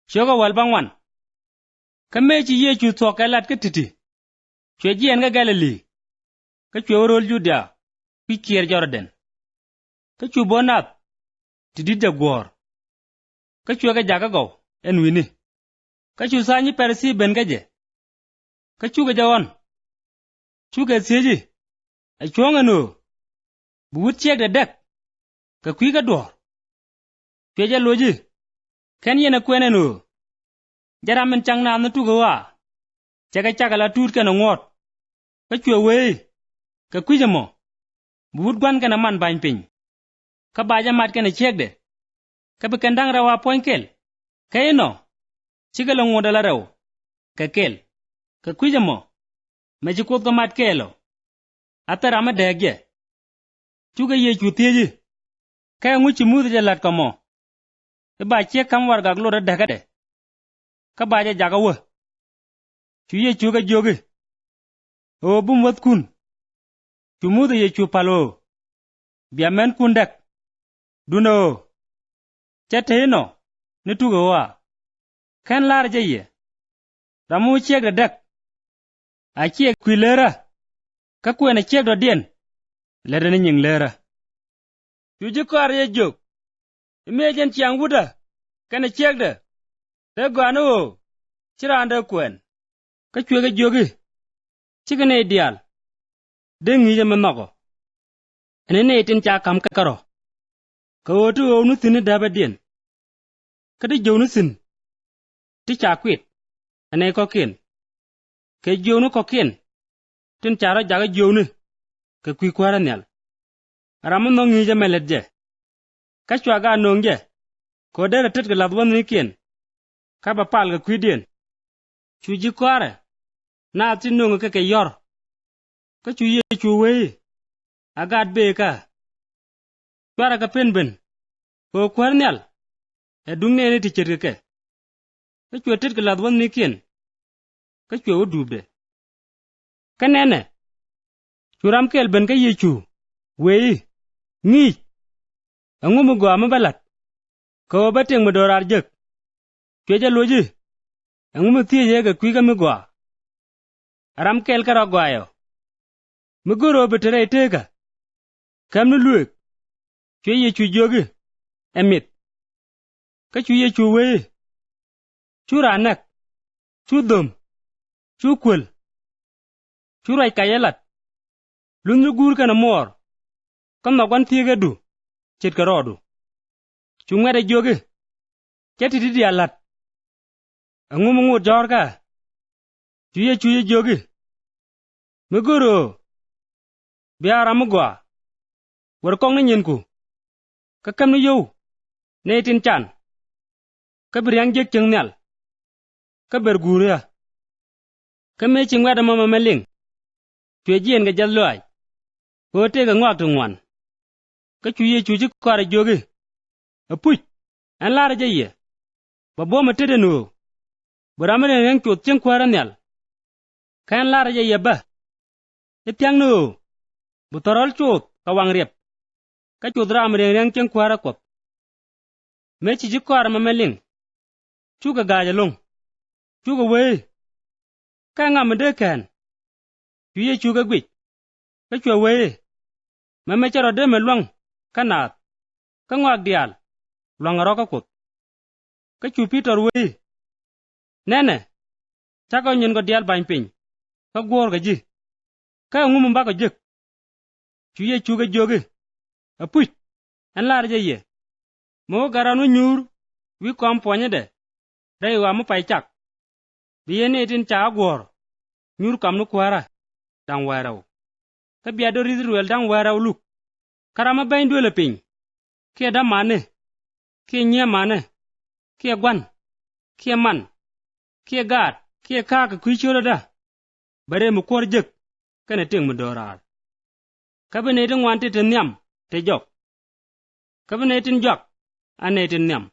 Shoga wal bangwan. Kamechi ye chu to kalat ka titi. Chwe jien ga Galilee. Ka chwe rol Juda. Pi kier Jordan. Ka chu bonat. Tidida gwor. Ka chwe ga jaga go. En wini. Ka chu sanyi persi ben gaje. Ka chu ga jawan. Chu ga seji. A chwonga no. Buwut chek da dek. Ka kwi ga dwor. Chwe ja loji. Ken yena kwene no. Jaramen chang na na tuga wa. Chaka la tut kana ngot. Ka chwe wei. Ka kwi jamo. Buwut gwan kana man bain piny. Ka baja mat kana chek de. Ka be kendang rawa poinkel. Ka ino. Chika la ngoda la raw. Ka kel. Ka kwi jamo. Meji kot ka mat kelo. Ata rama degye. Chuga ye chutieji. Ka nguchi mudu jalat ka mo. Ba chek kam war gaglo da dagade. Ka baja jaga wa. Chuye chuga jogi. O bum wat kun. Chumudu ye chupalo. Biamen kundak. Duno. Chate ino. Nituga wa. Kan lar jaye. Ramu chek da dak. A chek kwilera. Ka kwena chek da dien. Lera ni nying lera. Chuje kwar ye jog. Imejen chiang wuda. Kana chek da. Da gwano. Chira anda kwen. Ka chwega jogi. Chika ne ideal. Dengi ya manoko. Ane ne itin cha kam kakaro. Ka otu onu sini daba dien. Kada jonu sin. Ti cha kwit. Ane kokin. Ka jonu kokin. Tin charo jaga jonu. Ka kwi kwara nyal. Ramu nongi ya meledje. Ka chwaga nongje. Kodera tit ka ladwan nikin. Ka bapal ka kwi dien. Chuji kwara. Na ati nongi ka yor. Ka chuye chuwe. Agad be ka. Kwara ka penben. Ko kwarnyal. Edung ne ti cherke ke. Ka chwe tit ka ladwan nikin. Ka chwe udubde. Ka nene. Churam kel ben ka yechu. Wei. Ngi. Angumu gwa mabalat. Ko bateng madorar jek. Chwe ja loji. Angumu tiye ga kwi ka migwa. Aram kel ka ragwayo. Migoro betere iteka. Kamnu luek. Chwe yechu jogi. Emit. Ka chwe yechu wei. Chura anak. Chudum. Chukwel. Churai kayelat. Lunju gur kana mor. Kam na kwan tiye du. Chit ka rodu. Chungwere jogi. Chati didi alat. Angumu ngut jor ka. Chuye jogi. Migoro. Biara mugwa. Warkong na nyinku. Kakam na yow. Na itin chan. Kabiriang jek cheng nyal. Kaber guria. Kame chingwada mama meling. Chwe jien ga jadloay. Kote ga ngwak tu ngwan. Ka chuji kwara jogi. Apuch. An lara jaye. Babo matede no. Baramane yang chut cheng kwara nyal. Kan lara jaye ba. Itiang no. Butorol chut kawang riep. Ka chut ramane yang cheng kwara kop. Mechi jikwara mama meling. Chuga gaja long. Chuga wei. Ka ngamade kan. Chuye chuga gwit. Ka chwa wei. Mama charo de melwang. Kanat. Ka ngwak dial. Long aroka kut. Ka chu Peter wei. Nene. Chaka nyen ko dial bain piny. Ka gwor ka ji. Ka ngumum bako jik. Chuye chuga jogi. Apuch. An lar jaye. Mo garanu nyur. Wi kom ponye de. Dai wa mo pai chak. Biyene itin cha gwor. Nyur kam nu kwara. Dang waraw. Ka biado rizruel dang waraw luk. Karama bain duele piny. Kia da mane. Kia nye mane. Kia gwan. Kia man. Kia gad. Kia kaka kwichoro da. Bare mu kwar jek. Kane ting mu dorar. Kabine itin wanti tin nyam. Te jok. Kabine itin jok. Ane itin nyam.